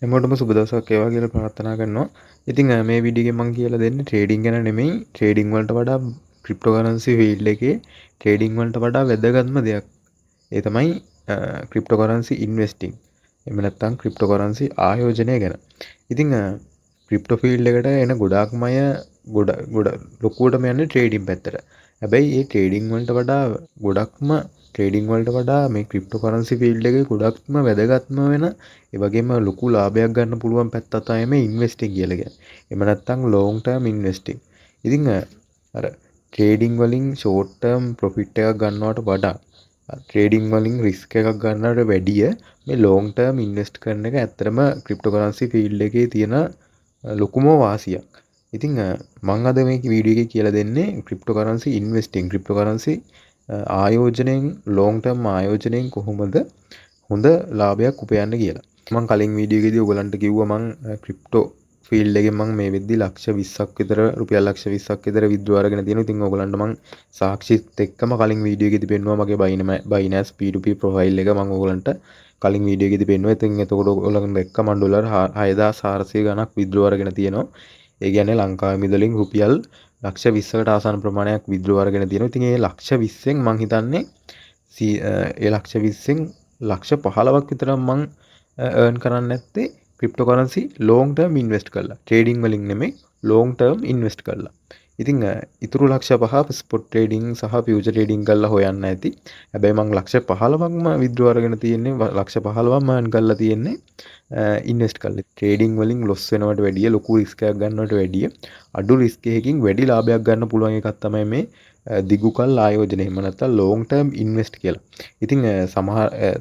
හැමෝටම සුබ දවසක් වේවා කියලා ප්‍රාර්ථනා කරනවා. ඉතින් මේ වීඩියෝ එකෙන් මම කියලා දෙන්නේ ට්‍රේඩින් ගැන නෙමෙයි. ට්‍රේඩින් වලට වඩා ක්‍රිප්ටෝකරන්සි ෆීල්ඩ් එකේ ට්‍රේඩින් වලට වඩා වැදගත්ම දෙයක්. ඒ තමයි ක්‍රිප්ටෝකරන්සි ඉන්වෙස්ටිං. එහෙම නැත්නම් ක්‍රිප්ටෝකරන්සි ආයෝජනය ගැන. ඉතින් ක්‍රිප්ටෝ ෆීල්ඩ් එකට එන ගොඩාක්ම අය ගොඩ ලොකුවටම යන්නේ ට්‍රේඩින් පැත්තට. හැබැයි මේ ට්‍රේඩින් වලට වඩා ගොඩක්ම ට්‍රේඩින් වලට වඩා මේ ක්‍රිප්ටෝකරන්සි ෆීල්ඩ් එකේ ගොඩක්ම වැදගත්ම වෙන ඒ වගේම ලොකු ලාභයක් ගන්න පුළුවන් පැත්ත තමයි මේ ඉන්වෙස්ටිං කියලා කියන්නේ. එහෙම නැත්නම් ලොන්ග් ටර්ම් ඉන්වෙස්ටිං. ඉතින් අර ට්‍රේඩින් වලින් ෂෝට් ටර්ම් ප්‍රොෆිට් එකක් ගන්නවට වඩා ට්‍රේඩින් වලින් රිස්ක් එකක් ගන්නවට වැඩිය මේ ලොන්ග් ටර්ම් ඉන්වෙස්ට් කරන එක ඇත්තටම ක්‍රිප්ටෝකරන්සි ෆීල්ඩ් එකේ තියෙන ලොකුම වාසියක්. ඉතින් මම අද මේ වීඩියෝ එකේ කියලා දෙන්නේ ක්‍රිප්ටෝකරන්සි ඉන්වෙස්ටිං ක්‍රිප්ටෝකරන්සි ආයෝජනයෙන් ලොන්ග් ටර්ම් ආයෝජනයෙන් කොහොමද හොඳ ලාභයක් උපයන්න කියලා. මම කලින් වීඩියෝ එකේදී ඔයගලන්ට කිව්වා මම ක්‍රිප්ටෝ ෆීල්ඩ් එකෙන් මම මේ වෙද්දි ලක්ෂ 20ක් විතර රුපියල් ලක්ෂ 20ක් විතර විත්ඩ්‍රෝ අරගෙන තියෙනවා. ඉතින් ඔයගලන්ට මම සාක්ෂිත් එක්කම කලින් වීඩියෝ එකේදී පෙන්නුවා මගේ Binance P2P ප්‍රොෆයිල් එක මම ඔයගලන්ට කලින් වීඩියෝ එකේදී පෙන්නුවා. ඉතින් එතකොට ඔයගලන්ට දැක්ක මම ඩොලර් 6400 ගණක් විත්ඩ්‍රෝ අරගෙන තියෙනවා. ඒ කියන්නේ ලංකාවේ මිදලින් රුපියල් ලක්ෂ 20කට ආසන්න ප්‍රමාණයක් විත්ඩ්‍රෝ අරගෙන තියෙනවා. ඉතින් ඒ ලක්ෂ 20න් මං හිතන්නේ ඒ ලක්ෂ 20න් ලක්ෂ 15ක් විතර මං earn කරන්න නැත්තේ ක්‍රිප්ටෝකරන්සි ලොන්ග් ටර්ම් ඉන්වෙස්ට් කරලා. ට්‍රේඩින් වලින් නෙමෙයි ලොන්ග් ටර්ම් ඉන්වෙස්ට් කරලා. ඉතින් ඉතුරු ලක්ෂ 5 ස්පොට් ට්‍රේඩින් සහ ෆියුචර් ට්‍රේඩින් කරලා හොයන්න ඇති. හැබැයි මං ලක්ෂ 15ක්ම විත්ඩ්‍රෝ අරගෙන තියෙන්නේ ලක්ෂ 15ක්ම earn කරලා තියෙන්නේ ඉන්වෙස්ට් කරලා. ට්‍රේඩින් වලින් ලොස් වෙනවට වැඩිය ලොකු රිස්ක් එකක් ගන්නවට වැඩිය අඩු රිස්ක් එකකින් වැඩි ලාභයක් ගන්න පුළුවන් එකක් තමයි මේ දිගු කල් ආයෝජනය. එහෙම නැත්නම් ලොන්ග් ටර්ම් ඉන්වෙස්ට් කියලා. ඉතින්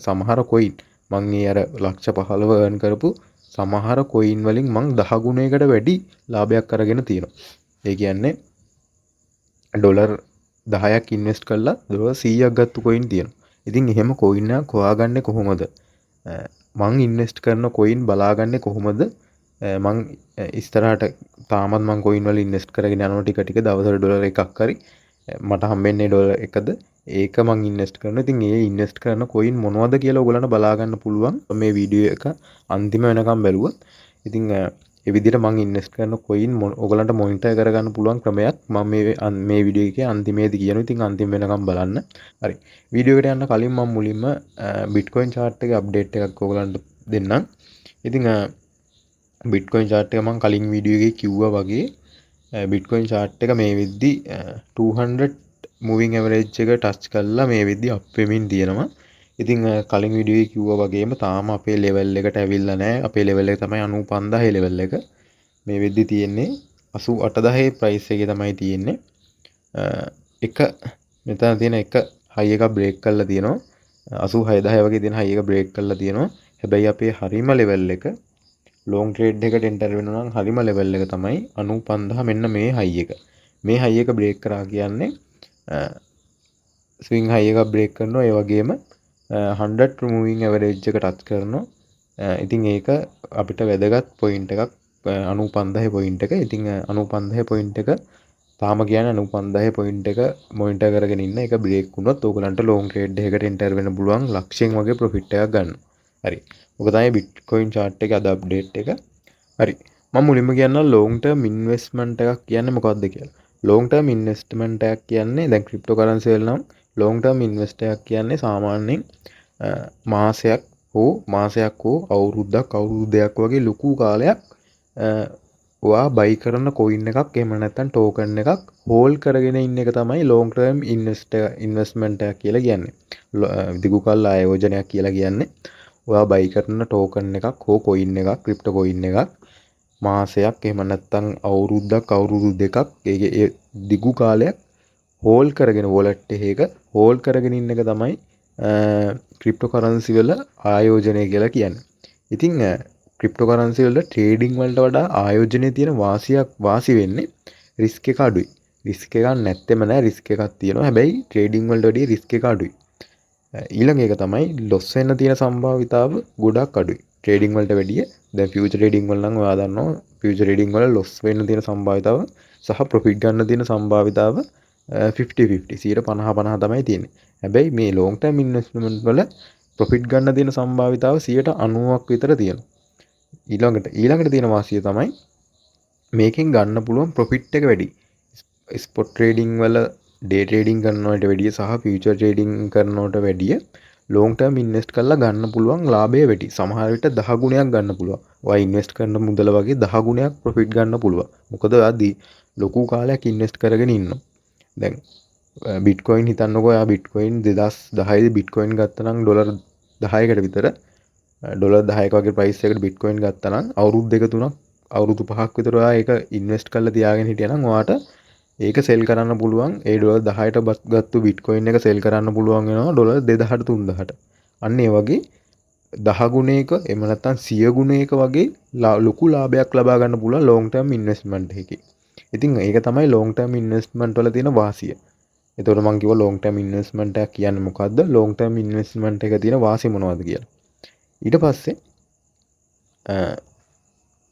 සමහර කොයින් මං මේ අර ලක්ෂ 15 earn කරපු සමහර කොයින් වලින් මං 10 ගුණයකට වැඩි ලාභයක් අරගෙන තියෙනවා. ඒ කියන්නේ ඩොලර් 10ක් ඉන්වෙස්ට් කරලා ඩොලර් 100ක් ගත්තු කොයින් තියෙනවා. ඉතින් එහෙම කොයින් එකක් හොයාගන්නේ කොහොමද? මං ඉන්වෙස්ට් කරන කොයින් බලාගන්නේ කොහොමද? මං ඉස්සරහට තාමත් මං කොයින් වල ඉන්වෙස්ට් කරගෙන යනවා ටික ටික දවසට ඩොලර් එකක් හරි මට හම්බෙන්නේ ඩොලර් එකද ඒක මං ඉන්වෙස්ට් කරනවා. ඉතින් ඒ ඉන්වෙස්ට් කරන කොයින් මොනවද කියලා ඔයගලන්ට බලා ගන්න පුළුවන් මේ වීඩියෝ එක අන්තිම වෙනකම් බැලුවොත්. ඉතින් ඒ විදිහට මං ඉන්වෙස්ට් කරන කොයින් ඔයගලන්ට මොනිටර් කරගන්න පුළුවන් ක්‍රමයක් මම මේ වීඩියෝ එකේ අන්තිමේදී කියනවා. ඉතින් අන්තිම වෙනකම් බලන්න. හරි. වීඩියෝ එකට යන්න කලින් මම මුලින්ම Bitcoin chart එකේ අප්ඩේට් එකක් ඔයගලන්ට දෙන්නම්. ඉතින් Bitcoin chart එක මම කලින් වීඩියෝ එකේ කිව්වා වගේ Bitcoin chart එක මේ වෙද්දි 200 moving average එක touch කරලා මේ වෙද්දි up වෙමින් තියෙනවා. ඉතින් කලින් වීඩියෝ එකේ කිව්වා වගේම තාම අපේ level එකට ඇවිල්ලා නැහැ. අපේ level එක තමයි 95000 level එක. මේ වෙද්දි තියෙන්නේ 88000 price එකේ තමයි තියෙන්නේ. එක මෙතන තියෙන එක high එකක් break කරලා තියෙනවා. 86000 වගේ තියෙන high එක break කරලා තියෙනවා. හැබැයි අපේ හරිම level එක ලොන්ග් ට්‍රේඩ් එකට එන්ටර් වෙනවා නම් හරිම ලෙවල් එක තමයි 95000 මෙන්න මේ හයි එක. මේ හයි එක බ්‍රේක් කරා කියන්නේ ස්විං හයි එකක් බ්‍රේක් කරනවා. ඒ වගේම 100 moving average එක ටච් කරනවා. ඉතින් ඒක අපිට වැදගත් පොයින්ට් එකක් 95000 පොයින්ට් එක. ඉතින් 95000 පොයින්ට් එක තාම කියන්නේ 95000 පොයින්ට් එක මොනිටර් කරගෙන ඉන්න. ඒක බ්‍රේක් වුණොත් ඕගලන්ට ලොන්ග් ට්‍රේඩ් එකකට එන්ටර් වෙන්න පුළුවන් ලක්ෂයෙන් වගේ ප්‍රොෆිට් එකක් ගන්න. හරි. ඔක තමයි Bitcoin chart එකේ අද අප්ඩේට් එක. හරි. මම මුලින්ම කියන්නම් long term investment එකක් කියන්නේ මොකක්ද කියලා. long term investment එකක් කියන්නේ දැන් cryptocurrency වල නම් long term invest එකක් කියන්නේ සාමාන්‍යයෙන් මාසයක් හෝ අවුරුද්දක් අවුරුදු දෙකක් වගේ ලොකු කාලයක් ඔයා බයි කරන කොයින් එකක් එහෙම නැත්නම් ටෝකන් එකක් හෝල්ඩ් කරගෙන ඉන්න එක තමයි long term investment එකක් කියලා කියන්නේ. දිගු කාල ආයෝජනයක් කියලා කියන්නේ. ඔයා බයි කරන ටෝකන් එකක් හෝ කොයින් එකක් ක්‍රිප්ටෝ කොයින් එකක් මාසයක් එහෙම නැත්නම් අවුරුද්දක් අවුරුදු දෙකක් ඒ දිගු කාලයක් හෝල්ඩ් කරගෙන වොලට් එකක හෝල්ඩ් කරගෙන ඉන්න එක තමයි ක්‍රිප්ටෝකරන්සි වල ආයෝජනය කියලා කියන්නේ. ඉතින් ක්‍රිප්ටෝකරන්සි වල ට්‍රේඩින් වලට වඩා ආයෝජනයේ තියෙන වාසි වෙන්නේ රිස්ක් එක අඩුයි. රිස්ක් එකක් නැත්තෙම නෑ රිස්ක් එකක් තියෙනවා. හැබැයි ට්‍රේඩින් වලට වඩා රිස්ක් එක අඩුයි. ඊළඟ එක තමයි ලොස් වෙන්න තියෙන සම්භාවිතාව ගොඩක් අඩුයි. ට්‍රේඩින් වලට වැඩිය දැන් ෆියුචර් ට්‍රේඩින් වල නම් ඔයා දන්නවා ෆියුචර් ට්‍රේඩින් වල ලොස් වෙන්න තියෙන සම්භාවිතාව සහ ප්‍රොෆිට් ගන්න තියෙන සම්භාවිතාව 50-50 50 තමයි තියෙන්නේ. හැබැයි මේ ලොන්ග් ටර්ම් ඉන්වෙස්ට්මන්ට් වල ප්‍රොෆිට් ගන්න තියෙන සම්භාවිතාව 90ක් විතර තියෙනවා. ඊළඟට තියෙන වාසිය තමයි මේකෙන් ගන්න පුළුවන් ප්‍රොෆිට් එක වැඩි. ස්පොට් ට්‍රේඩිං වල ඩේ ට්‍රේඩිං කරනවට වැඩිය සහ ෆියුචර් ට්‍රේඩිං කරනවට වැඩිය ලොං ටර්ම් ඉන්වෙස්ට් කරලා ගන්න පුළුවන් ලාභය වැඩි. සමහර විට 10 ගුණයක් ගන්න පුළුවන්. ඔයා ඉන්වෙස්ට් කරන මුදල වගේ 10 ගුණයක් ප්‍රොෆිට් ගන්න පුළුවන්. මොකද ඔයා ලොකු කාලයක් ඉන්වෙස්ට් කරගෙන ඉන්නවා. දැන් බිට්කොයින් හිතන්නකෝ. ඔයා බිට්කොයින් 2010 බිට්කොයින් ගත්තා නම් ඩොලර් 10කට විතර ඩොලර් 10ක වගේ ප්‍රයිස් එකකට බිට්කොයින් ගත්තා නම් අවුරුදු දෙක තුනක් අවුරුදු 5ක් විතර ඔයා ඒක ඉන්වෙස්ට් කරලා තියාගෙන හිටියා නම් ඔයාට ඒක සෙල් කරන්න පුළුවන්. ඒ ඩොලර් 10ට ගත්තු බිට්කොයින් එක සෙල් කරන්න පුළුවන් වෙනවා ඩොලර් 2000ට 3000ට. අන්න ඒ වගේ 10 ගුණයක එහෙම නැත්නම් 100 ගුණයක වගේ ලොකු ලාභයක් ලබා ගන්න පුළුවන් ලොං ටර්ම් ඉන්වෙස්ට්මන්ට් එකකින්. ඉතින් ඒක තමයි ලොං ටර්ම් ඉන්වෙස්ට්මන්ට් වල තියෙන වාසිය. එතකොට මම කිව්වා ලොං ටර්ම් ඉන්වෙස්ට්මන්ට් එක කියන්නේ මොකද්ද? ලොං ටර්ම් ඉන්වෙස්ට්මන්ට් එක තියෙන වාසිය මොනවද කියලා. ඊට පස්සේ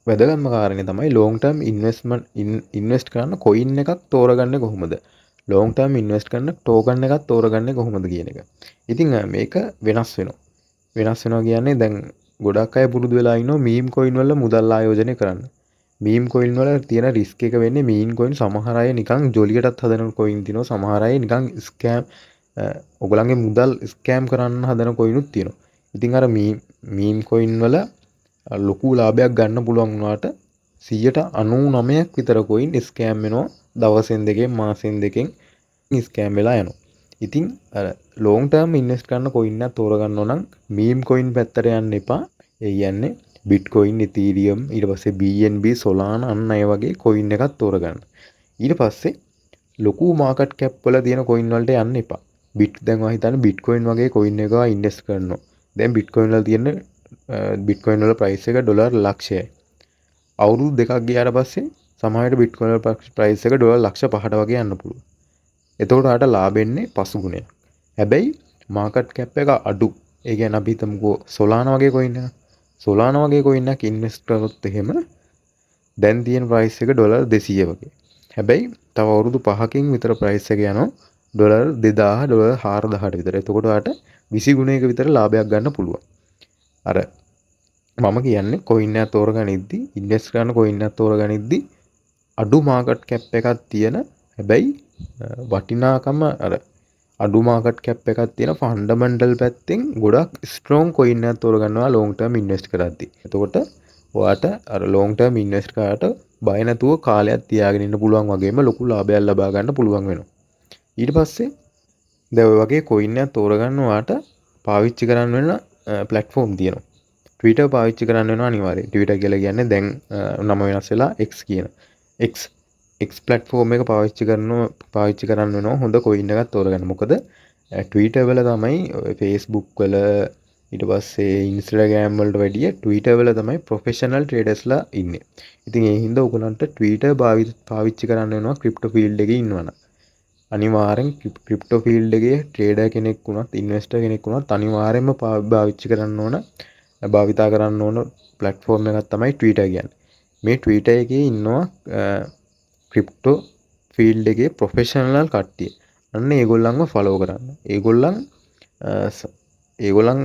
වැදගත්ම කාරණේ තමයි ලොං ටර්ම් ඉන්වෙස්ට් කරන්න කොයින් එකක් තෝරගන්නේ කොහොමද? ලොං ටර්ම් ඉන්වෙස්ට් කරන ටෝකන් එකක් තෝරගන්නේ කොහොමද කියන එක. ඉතින් මේක වෙනස් වෙනවා. වෙනස් වෙනවා කියන්නේ දැන් ගොඩක් අය පුරුදු වෙලා ඉන්නවා මීම් කොයින් වල මුදල් ආයෝජනය කරන්න. මීම් කොයින් වල තියෙන රිස්ක් එක වෙන්නේ මීම් කොයින් සමහර අය නිකන් ජොලියටත් හදන කොයින් තියෙනවා. සමහර අය නිකන් ස්කෑම් ඔයගලන්ගේ මුදල් ස්කෑම් කරන්න හදන කොයිනුත් තියෙනවා. ඉතින් අර මීම් කොයින් වල ලොකු ලාභයක් ගන්න පුළුවන් වුණාට 99% විතර කොයින් ස්කෑම් වෙනවා. දවසෙන් දෙකෙන් මාසෙන් දෙකෙන් ස්කෑම් වෙලා යනවා. ඉතින් ලොං ටර්ම් ඉන්වෙස්ට් කරන කොයින් එකක් තෝරගන්න ඕන නම් මීම් කොයින් පැත්තට යන්න එපා. ඒ කියන්නේ බිට්කොයින්, ඉතීරියම්, ඊට පස්සේ BNB, Solana අන්න අය වගේ කොයින් එකක් තෝරගන්න. ඊට පස්සේ ලොකු මාකට් කැප් වල තියෙන කොයින් වලට යන්න එපා. දැන් ඔයා හිතන්න බිට්කොයින් වගේ කොයින් එකක ඉන්වෙස්ට් කරනවා. දැන් බිට්කොයින් වල තියෙන බිට්කොයින් වල ප්‍රයිස් එක ඩොලර් ලක්ෂයයි. අවුරුදු දෙකක් ගියාට පස්සේ සමහරවිට බිට්කොයින් වල ප්‍රයිස් එක ඩොලර් ලක්ෂ 5ට වගේ යන්න පුළුවන්. එතකොට ආට ලාභෙන්නේ 5 ගුණයක්. හැබැයි මාකට් කැප් එක අඩු. ඒ කියන්නේ අපි හිතමුකෝ Solana වගේ කොයින් එක. Solana වගේ කොයින් එකක් ඉන්වෙස්ට් කරොත් එහෙම දැන් තියෙන ප්‍රයිස් එක ඩොලර් 200 වගේ. හැබැයි තව අවුරුදු 5කින් විතර ප්‍රයිස් එක යනවා ඩොලර් 2000 ඩොලර් 4000ට විතර. එතකොට ආට 20 ගුණයක විතර ලාභයක් ගන්න පුළුවන්. අර මම කියන්නේ කොයින් එකක් තෝරගනිද්දි ඉන්වෙස්ට් කරන කොයින් එකක් තෝරගනිද්දි අඩු මාකට් කැප් එකක් තියෙන හැබැයි වටිනාකම අර අඩු මාකට් කැප් එකක් තියෙන ෆන්ඩමෙන්ටල් පැත්තෙන් ගොඩක් ස්ට්‍රෝං කොයින් එකක් තෝරගන්නවා ලොං ටර්ම් ඉන්වෙස්ට් කරද්දි. එතකොට ඔයාට අර ලොං ටර්ම් ඉන්වෙස්ට් කරාට බය නැතුව කාලයක් තියාගෙන ඉන්න පුළුවන් වගේම ලොකු ලාභයක් ලබා ගන්න පුළුවන් වෙනවා. ඊට පස්සේ දැන් ඔය වගේ කොයින් එකක් තෝරගන්න ඔයාට පාවිච්චි කරන්න වෙන ප්ලැට්ෆෝම් තියෙනවා. Twitter පාවිච්චි කරන්න වෙනවා අනිවාර්යයෙන්. Twitter කියලා කියන්නේ දැන් නම වෙනස් වෙලා X කියන. X platform එක පාවිච්චි කරන්න වෙනවා හොඳ කොයින් එකක් තෝරගන්න. මොකද Twitter වල තමයි Facebook වල ඊට පස්සේ Instagram වලට වැඩිය Twitter වල තමයි ප්‍රොෆෙෂනල් ට්‍රේඩර්ස්ලා ඉන්නේ. ඉතින් ඒ හින්දා ඔයගලන්ට Twitter පාවිච්චි කරන්න වෙනවා ක්‍රිප්ටෝ ෆීල්ඩ් එකේ ඉන්නවනම්. අනිවාර්යෙන් ක්‍රිප්ටෝ ෆීල්ඩ් එකේ ට්‍රේඩර් කෙනෙක් වුණත් ඉන්වෙස්ටර් කෙනෙක් වුණත් අනිවාර්යෙන්ම භාවිතා කරන්න ඕන ප්ලැට්ෆෝම් එකක් තමයි Twitter කියන්නේ. මේ Twitter එකේ ඉන්නවා ක්‍රිප්ටෝ ෆීල්ඩ් එකේ ප්‍රොෆෙෂනල් කට්ටිය. අන්න ඒගොල්ලන්ව ෆලෝ කරන්න. ඒගොල්ලන්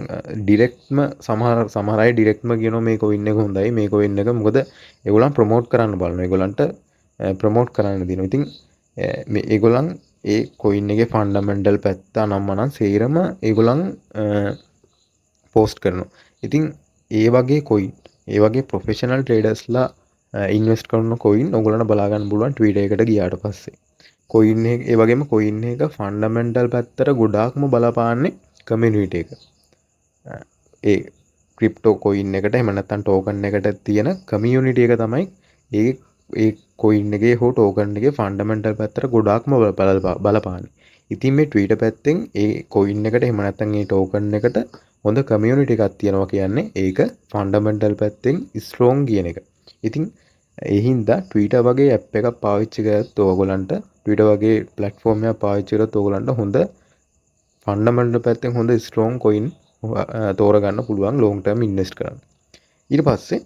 ඩිරෙක්ට්ම සමහර අය ඩිරෙක්ට්ම කියනවා මේ කොයින් එක හොඳයි මේ කොයින් එක මොකද ඒගොල්ලන් ප්‍රොමෝට් කරන්න බලනවා. ඒගොල්ලන්ට ප්‍රොමෝට් කරන්න දෙනවා. ඉතින් මේ ඒගොල්ලන් ඒ කොයින් එකේ ෆන්ඩමෙන්ටල් පැත්ත අනම්මනම් සේරම ඒගොල්ලන් පෝස්ට් කරනවා. ඉතින් ඒ වගේ කොයින් ඒ වගේ ප්‍රොෆෙෂනල් ට්‍රේඩර්ස්ලා ඉන්වෙස්ට් කරන කොයින් ඔයගොල්ලන්ට බලා ගන්න පුළුවන් Twitter එකට ගියාට පස්සේ. කොයින් එක ඒ වගේම කොයින් එක ෆන්ඩමෙන්ටල් පැත්තට ගොඩාක්ම බලපාන්නේ කමියුනිටි එක. ඒ ක්‍රිප්ටෝ කොයින් එකට එහෙම නැත්නම් ටෝකන් එකට තියෙන කමියුනිටි එක තමයි ඒ කොයින් එකේ හෝ ටෝකන් එකේ ෆන්ඩමෙන්ටල් පැත්තට ගොඩාක්ම බලපාන්නේ. ඉතින් මේ Twitter පැත්තෙන් ඒ කොයින් එකට එහෙම නැත්නම් ඒ ටෝකන් එකට හොඳ කමියුනිටි එකක් තියෙනවා කියන්නේ ඒක ෆන්ඩමෙන්ටල් පැත්තෙන් ස්ට්‍රෝං කියන එක. ඉතින් ඒ හින්දා Twitter වගේ ඇප් එකක් පාවිච්චි කරත් ඔයගොල්ලන්ට Twitter වගේ ප්ලැට්ෆෝම් එකක් පාවිච්චි කරත් ඔයගොල්ලන්ට හොඳ ෆන්ඩමෙන්ටල් පැත්තෙන් හොඳ ස්ට්‍රෝං කොයින් තෝරගන්න පුළුවන් ලොං ටර්ම් ඉන්වෙස්ට් කරන්න. ඊට පස්සේ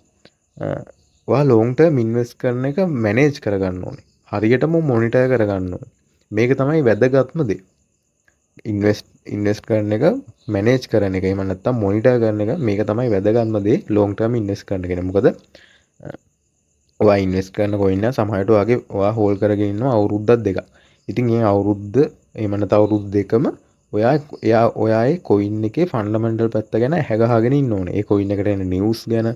ඔයා ලොං ටර්ම් ඉන්වෙස්ට් කරන එක මැනේජ් කරගන්න ඕනේ. හරියටම මොනිටර් කරගන්න ඕනේ. මේක තමයි වැදගත්ම දේ. ඉන්වෙස්ට් කරන එක මැනේජ් කරන එක. එහෙම නැත්නම් මොනිටර් කරන එක මේක තමයි වැදගත්ම දේ ලොන්గ్ ටර්ම් ඉන්වෙස්ට් කරන කෙනෙක්. මොකද ඔයා ඉන්වෙස්ට් කරන කොයින් එක සමහරට ඔයා හෝල්ඩ් කරගෙන ඉන්නවා අවුරුද්දක් දෙකක්. ඉතින් මේ අවුරුද්ද එහෙම නැත්නම් අවුරුදු දෙකම ඔයාගේ කොයින් එකේ ෆන්ඩමෙන්ටල් පැත්ත ගැන හැගහගෙන ඉන්න ඕනේ. ඒ කොයින් එකට එන නිවුස් ගැන,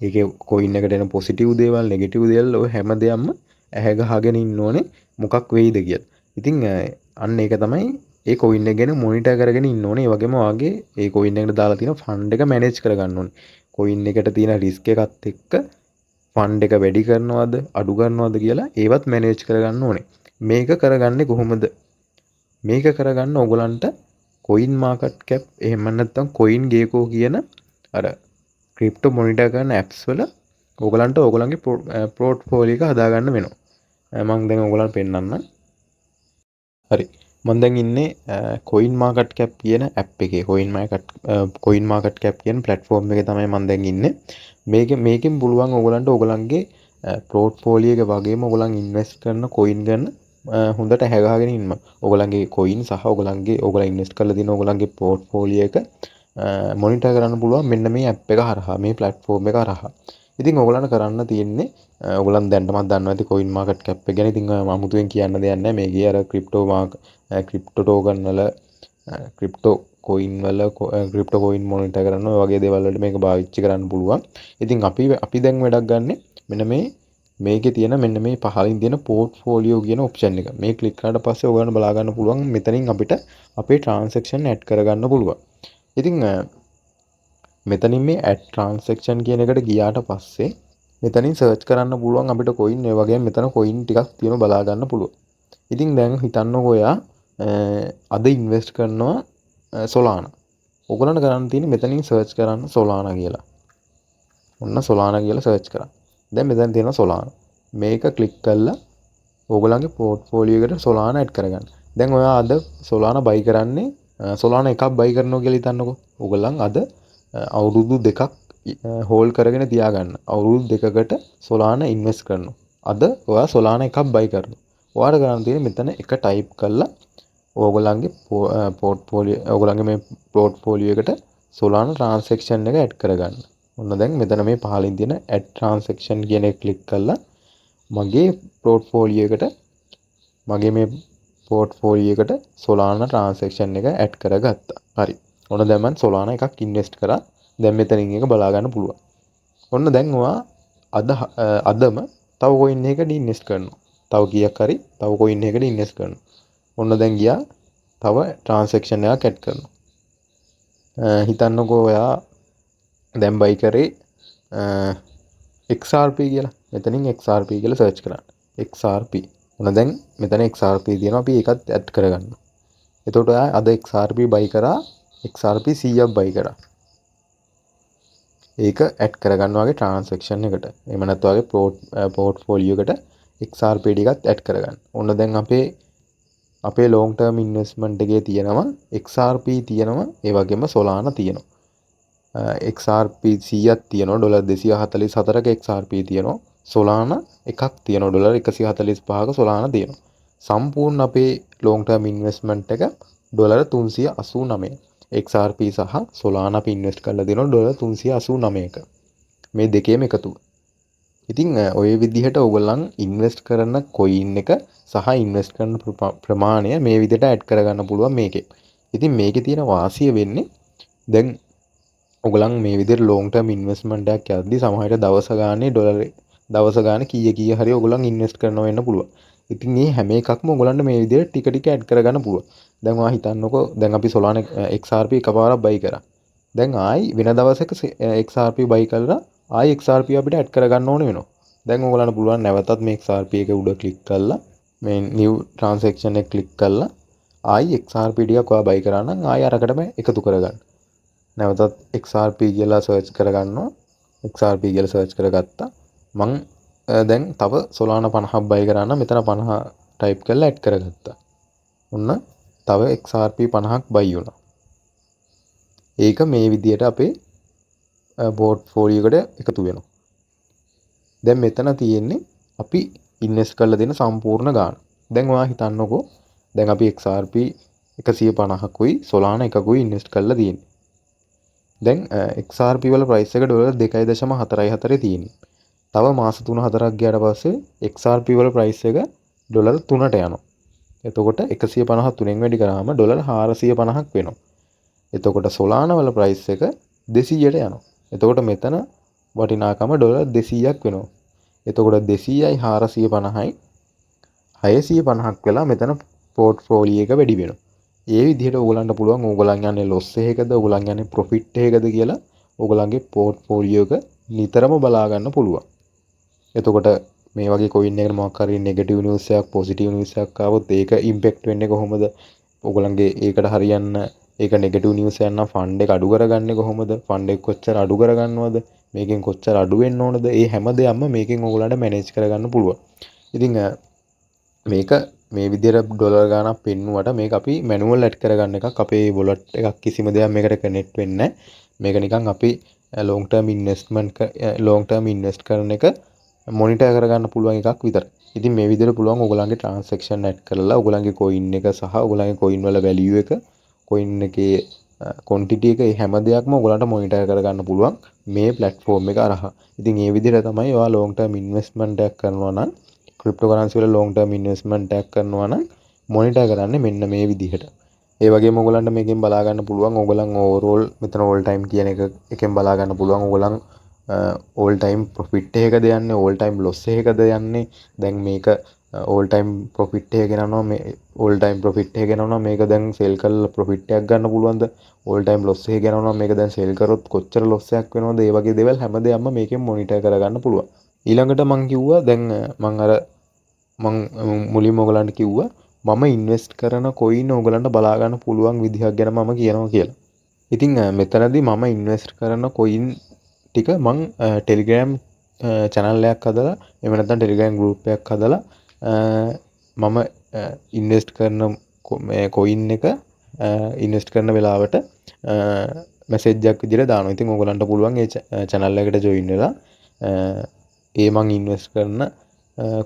ඒකේ කොයින් එකට එන පොසිටිව් දේවල්, නෙගටිව් දේවල් ඔය හැම දෙයක්ම ඇහැගහගෙන ඉන්න ඕනේ මොකක් වෙයිද කියලා. ඉතින් අන්න ඒක තමයි ඒ කොයින් එක ගැන මොනිටර් කරගෙන ඉන්න ඕනේ. ඒ වගේම ඔයාගේ ඒ කොයින් එකට දාලා තියෙන ෆන්ඩ් එක මැනේජ් කරගන්න ඕනේ. කොයින් එකට තියෙන රිස්ක් එකත් එක්ක ෆන්ඩ් එක වැඩි කරනවද අඩු කරනවද කියලා ඒවත් මැනේජ් කරගන්න ඕනේ. මේක කරගන්නේ කොහොමද? මේක කරගන්න ඔයගලන්ට කොයින් මාකට් කැප් එහෙම නැත්නම් කොයින් ගේකෝ කියන අර ක්‍රිප්ටෝ මොනිටර් කරන ඇප්ස් වල ඔයගලන්ට ඔයගලන්ගේ පෝර්ට්ෆෝලියෝ එක හදාගන්න වෙනවා. මම දැන් ඔයගලන්ට පෙන්නන්නම්. හරි. මම දැන් ඉන්නේ කොයින් මාකට් කැප් කියන ඇප් එකේ. කොයින් මාකට් කැප් කියන ප්ලැට්ෆෝම් එකේ තමයි මම දැන් ඉන්නේ. මේකෙන් පුළුවන් ඔයගලන්ට ඔයගලන්ගේ පෝර්ට්ෆෝලියෝ එක වගේම ඔයගලන් ඉන්වෙස්ට් කරන කොයින් ගැන හොඳට හැගහගෙන ඉන්න. ඔයගලන්ගේ කොයින් සහ ඔයගලන් ඉන්වෙස්ට් කරලා තියෙන ඔයගලන්ගේ පෝර්ට්ෆෝලියෝ එක මොනිටර් කරන්න පුළුවන් මෙන්න මේ ඇප් එක හරහා, මේ ප්ලැට්ෆෝම් එක හරහා. ඉතින් ඔයගලන්ට කරන්න තියෙන්නේ ඔයගලන් දැන්ටමත් දන්නවා ඇති කොයින් මාකට් කැප් එක ගැන. ඉතින් අමුතුවෙන් කියන්න දෙයක් නැහැ. මේකේ අර ක්‍රිප්ටෝ ටෝකන් වල ක්‍රිප්ටෝ කොයින් මොනිටර් කරන ඔය වගේ දේවල් වලට මේක පාවිච්චි කරන්න පුළුවන්. ඉතින් අපි දැන් වැඩක් ගන්න මෙන්න මේකේ තියෙන මෙන්න මේ පහලින් තියෙන පෝර්ට්ෆෝලියෝ කියන ඔප්ෂන් එක. මේ ක්ලික් කරාට පස්සේ ඔයගලන්ට බලා ගන්න පුළුවන් මෙතනින් අපිට අපේ ට්‍රාන්සැක්ෂන් ඇඩ් කරගන්න පුළුවන්. ඉතින් මෙතනින් මේ ඇඩ් ට්‍රාන්සැක්ෂන් කියන එකට ගියාට පස්සේ මෙතනින් සර්ච් කරන්න පුළුවන් අපිට කොයින් ඒ වගේම මෙතන කොයින් ටිකක් තියෙනවා බලා ගන්න පුළුවන්. ඉතින් දැන් හිතන්නකෝ ඔයා අද ඉන්වෙස්ට් කරනවා සොලානා. ඔයගලන්ට කරන්න තියෙන්නේ මෙතනින් සර්ච් කරන්න සොලානා කියලා. ඔන්න සොලානා කියලා සර්ච් කරා. දැන් මෙතන තියෙනවා සොලානා. මේක ක්ලික් කරලා ඔයගලන්ගේ පෝර්ට්ෆෝලියෝ එකට සොලානා ඇඩ් කරගන්න. දැන් ඔයා අද සොලානා බයි කරන්නේ සොලානා එකක් බයි කරනවා කියලා හිතන්නකෝ. ඔයගලන් අද අවුරුදු දෙකක් හෝල්ඩ් කරගෙන තියාගන්න. අවුරුදු දෙකකට සොලානා ඉන්වෙස්ට් කරනවා. අද ඔයා සොලානා එකක් බයි කරනවා. ඔයාට කරන්න තියෙන්නේ මෙතන එක ටයිප් කරලා ඔයගලන්ගේ ඔයගලන්ගේ මේ පෝර්ට්ෆෝලියෝ එකට සොලානා ට්‍රාන්සැක්ෂන් එක ඇඩ් කරගන්න. ඔන්න දැන් මෙතන මේ පහලින් තියෙන ඇඩ් ට්‍රාන්සැක්ෂන් කියන එක ක්ලික් කරලා මගේ පෝර්ට්ෆෝලියෝ එකට සොලානා ට්‍රාන්සැක්ෂන් එක ඇඩ් කරගත්තා. හරි. ඔන්න දැන් මම සොලානා එකක් ඉන්වෙස්ට් කරා. දැන් මෙතනින් එක බලා ගන්න පුළුවන්. ඔන්න දැන් ඔයා අදම තව කොයින් එකකට ඉන්වෙස්ට් කරනවා. තව කීයක් හරි තව කොයින් එකකට ඉන්වෙස්ට් කරනවා. ඔන්න දැන් ගියා තව ට්‍රාන්සැක්ෂන් එකක් ඇඩ් කරනවා. හිතන්නකෝ ඔයා දැන් බයි කරේ XRP කියලා. මෙතනින් XRP කියලා සර්ච් කරන්න. XRP. ඔන්න දැන් මෙතන XRP තියෙනවා. අපි ඒකත් ඇඩ් කරගන්නවා. එතකොට ඔයා අද XRP බයි කරා. XRP 100ක් බයි කරා. ඒක ඇඩ් කරගන්න වගේ ට්‍රාන්සැක්ෂන් එකට. එහෙම නැත්නම් වගේ පෝර්ට්ෆෝලියෝ එකට XRP ටිකත් ඇඩ් කරගන්න. ඔන්න දැන් අපේ ලොන්గ్ ටර්ම් ඉන්වෙස්ට්මන්ට් එකේ තියෙනවා XRP තියෙනවා, ඒ වගේම Solana තියෙනවා. XRP 100ක් තියෙනවා, ඩොලර් 244ක XRP තියෙනවා. Solana එකක් තියෙනවා, ඩොලර් 145ක Solana තියෙනවා. සම්පූර්ණ අපේ ලොන්గ్ ටර්ම් ඉන්වෙස්ට්මන්ට් එක ඩොලර් 389. XRP සහ Solana අපි ඉන්වෙස්ට් කරලා දෙනවා ඩොලර් 389ක. මේ දෙකේම එකතුව. ඉතින් ඔය විදිහට ඔයගොල්ලන් ඉන්වෙස්ට් කරන කොයින් එක සහ ඉන්වෙස්ට් කරන ප්‍රමාණය මේ විදිහට ඇඩ් කරගන්න පුළුවන් මේකේ. ඉතින් මේකේ තියෙන වාසිය වෙන්නේ දැන් ඔයගොල්ලන් මේ විදිහට ලොන්గ్ ටර්ම් ඉන්වෙස්ට්මන්ට් එකක් යද්දී සමහරවිට දවස ගානේ කීය හරි ඔයගොල්ලන් ඉන්වෙස්ට් කරනවා වෙන්න පුළුවන්. ඉතින් මේ හැම එකක්ම ඔයගොල්ලන්ට මේ විදිහට ටික ටික ඇඩ් කරගන්න පුළුවන්. දැන් ඔයා හිතන්නකෝ දැන් අපි Solana XRP එකපාරක් බයි කරා. දැන් ආයි වෙන දවසක XRP බයි කරලා ආයි XRP අපිට ඇඩ් කරගන්න ඕනේ වෙනවා. දැන් ඔයගොල්ලන්ට පුළුවන් නැවතත් මේ XRP එක උඩ ක්ලික් කරලා මේ new transaction එක ක්ලික් කරලා ආයි XRP ටිකක් ඔයා බයි කරා නම් ආයි අරකටම එකතු කරගන්න. නැවතත් XRP කියලා සර්ච් කරගන්නවා. XRP කියලා සර්ච් කරගත්තා. මං දැන් තව Solana 50ක් බයි කරා නම් මෙතන 50 ටයිප් කරලා ඇඩ් කරගත්තා. ඔන්න තව XRP 50ක් බයි වුණා. ඒක මේ විදිහට අපේ පෝර්ට්ෆෝලියෝ එකට එකතු වෙනවා. දැන් මෙතන තියෙන්නේ අපි ඉන්වෙස්ට් කරලා දෙන සම්පූර්ණ ගාණ. දැන් ඔයා හිතන්නකෝ දැන් අපි XRP 150කුයි Solana එකකුයි ඉන්වෙස්ට් කරලා තියෙන්නේ. දැන් XRP වල ප්‍රයිස් එක ඩොලර් 2.44 තියෙන්නේ. තව මාස 3-4ක් ගියාට පස්සේ XRP වල ප්‍රයිස් එක ඩොලර් 3ට යනවා. එතකොට 153න් වැඩි කරාම ඩොලර් 450ක් වෙනවා. එතකොට Solana වල ප්‍රයිස් එක 200ට යනවා. එතකොට මෙතන වටිනාකම ඩොලර් 200ක් වෙනවා. එතකොට 200යි 450යි 650ක් වෙලා මෙතන පෝර්ට්ෆෝලියෝ එක වැඩි වෙනවා. ඒ විදිහට ඕගලන්ට පුළුවන් ඕගලන් යන්නේ ලොස් එකකද ඕගලන් යන්නේ ප්‍රොෆිට් එකකද කියලා ඕගලන්ගේ පෝර්ට්ෆෝලියෝ එක නිතරම බලා ගන්න පුළුවන්. එතකොට මේ වගේ කොයින් එකකට මොකක් හරි නෙගටිව් නිවුස් එකක් පොසිටිව් නිවුස් එකක් ආවොත් ඒක ඉම්පැක්ට් වෙන්නේ කොහොමද? ඕගලන්ගේ ඒකට හරියන්න ඒක නෙගටිව් නිවුස් එකක් නම් ෆන්ඩ් එක අඩු කරගන්නේ කොහොමද? ෆන්ඩ් එක කොච්චර අඩු කරගන්නවද? මේකෙන් කොච්චර අඩු වෙන්න ඕනද? ඒ හැම දෙයක්ම මේකෙන් ඕගලන්ට මැනේජ් කරගන්න පුළුවන්. ඉතින් මේක මේ විදිහට ඩොලර් ගාණක් පෙන්නුවට මේක අපි මැනුවල් ඇඩ් කරගන්න එකක්. අපේ වොලට් එකක් කිසිම දෙයක් මේකට කනෙක්ට් වෙන්නේ නැහැ. මේක නිකන් අපි ලොන්గ్ ටර්ම් ඉන්වෙස්ට් කරන එක මොනිටර් කරගන්න පුළුවන් එකක් විතරයි. ඉතින් මේ විදිහට පුළුවන් ඔයගලන්ගේ ට්‍රාන්සැක්ෂන් ඇඩ් කරලා ඔයගලන්ගේ කොයින් එක සහ ඔයගලන්ගේ කොයින් වල වැලියු එක කොයින් එකේ ක්වොන්ටිටි එක හැම දෙයක්ම ඔයගලන්ට මොනිටර් කරගන්න පුළුවන් මේ ප්ලැට්ෆෝම් එක හරහා. ඉතින් මේ විදිහට තමයි ඔයා ලොන්గ్ ටර්ම් ඉන්වෙස්ට්මන්ට් එකක් කරනවා නම් ක්‍රිප්ටෝකරන්සි වල ලොන්గ్ ටර්ම් ඉන්වෙස්ට්මන්ට් එකක් කරනවා නම් මොනිටර් කරන්නේ මෙන්න මේ විදිහට. ඒ වගේම ඔයගලන්ට මේකෙන් බලා ගන්න පුළුවන් ඔයගලන් ඕවරෝල් මෙතන ඕල් ටයිම් කියන එකෙන් බලා ගන්න පුළුවන් ඔයගලන් ඕල් ටයිම් ප්‍රොෆිට් එකකද යන්නේ ඕල් ටයිම් ලොස් එකකද යන්නේ. දැන් මේක ඕල් ටයිම් ප්‍රොෆිට් එක ගෙනනවා මේ ඕල් ටයිම් ප්‍රොෆිට් එක ගෙනනවා මේක දැන් සෙල් කරලා ප්‍රොෆිට් එකක් ගන්න පුළුවන්ද? ඕල් ටයිම් ලොස් එක ගෙනනවා මේක දැන් සෙල් කරොත් කොච්චර ලොස් එකක් වෙනවද? ඒ වගේ දේවල් හැමදේම මේකෙන් මොනිටර් කරගන්න පුළුවන්. ඊළඟට මම කිව්වා දැන් මම මුලින්ම ඔයගලන්ට කිව්වා මම ඉන්වෙස්ට් කරන කොයින් ඔයගලන්ට බලා ගන්න පුළුවන් විදිහක් ගැන මම කියනවා කියලා. ඉතින් මෙතනදී මම ඉන්වෙස්ට් කරන කොයින් ටික මං ටෙලිග්‍රෑම් channel එකක් හදලා එහෙම නැත්නම් ටෙලිග්‍රෑම් group එකක් හදලා මම ඉන්වෙස්ට් කරන මේ කොයින් එක ඉන්වෙස්ට් කරන වෙලාවට මැසේජ් එකක් විදිහට දානවා. ඉතින් ඔයගලන්ට පුළුවන් ඒ channel එකට join වෙලා ඒ මං ඉන්වෙස්ට් කරන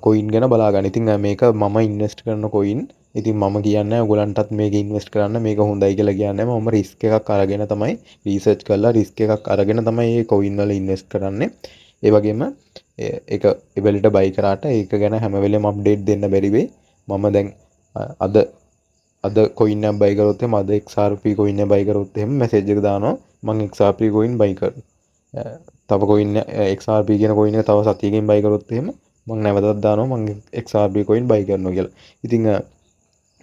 කොයින් ගැන බලා ගන්න. ඉතින් මේක මම ඉන්වෙස්ට් කරන කොයින්. ඉතින් මම කියන්නේ ඔයගලන්ටත් මේක ඉන්වෙස්ට් කරන්න මේක හොඳයි කියලා කියන්නේ මම රිස්ක් එකක් අරගෙන තමයි රිසර්ච් කරලා රිස්ක් එකක් අරගෙන තමයි මේ කොයින් වල ඉන්වෙස්ට් කරන්නේ. ඒ වගේම ඒක ඉබලට බයි කරාට ඒක ගැන හැම වෙලේම අප්ඩේට් දෙන්න බැරි වෙයි. මම දැන් අද කොයින් එකක් බයි කරොත් එහෙම අද XRP කොයින් එක බයි කරොත් එහෙම මැසේජ් එක දානවා මම XRP කොයින් බයි කරනවා. තව කොයින් XRP කියන කොයින් එක තව සතියකින් බයි කරොත් එහෙම මම නැවතත් දානවා මම XRP කොයින් බයි කරනවා කියලා. ඉතින්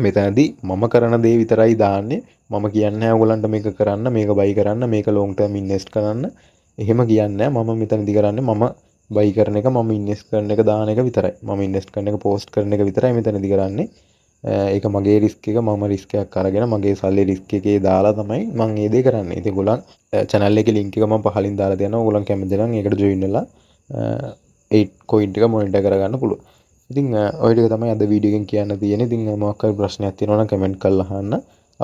මෙතනදී මම කරන දේ විතරයි දාන්නේ. මම කියන්නේ නැහැ ඔයගලන්ට මේක කරන්න, මේක බයි කරන්න, මේක ලොන්గ్ ටර්ම් ඉන්වෙස්ට් කරන්න. එහෙම කියන්නේ නැහැ. මම මෙතනදී කරන්නේ මම බයි කරන එක, මම ඉන්වෙස්ට් කරන එක දාන එක විතරයි. මම ඉන්වෙස්ට් කරන එක පෝස්ට් කරන එක විතරයි මෙතනදී කරන්නේ. ඒක මගේ රිස්ක් එක. මම රිස්ක් එකක් අරගෙන මගේ සල්ලි රිස්ක් එකේ දාලා තමයි මම මේ දේ කරන්නේ. ඉතින් ඔයගොල්ලන් channel එකේ link එක මම පහලින් දාලා තියෙනවා. ඔයගොල්ලන් කැමති නම් ඒකට join වෙලා ඒ කොයින් ටික මොනිටර් කරගන්න පුළුවන්. ඉතින් ඔය ටික තමයි අද වීඩියෝ එකෙන් කියන්න තියෙන්නේ. ඉතින් මොකක් හරි ප්‍රශ්නයක් තියෙනවා නම් කමෙන්ට් කරලා අහන්න.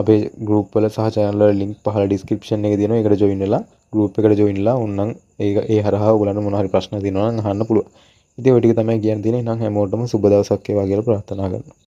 අපේ group වල සහ channel වල link පහළ description එකේ තියෙනවා. ඒකට join වෙලා group එකට join වෙලා ඕනනම් ඒ හරහා ඔයගලන්ට මොන හරි ප්‍රශ්න තියෙනවා නම් අහන්න පුළුවන්. ඉතින් ඔය ටික තමයි කියන්න තියෙන්නේ. එහෙනම් හැමෝටම සුබ දවසක් වේවා කියලා ප්‍රාර්ථනා කරනවා.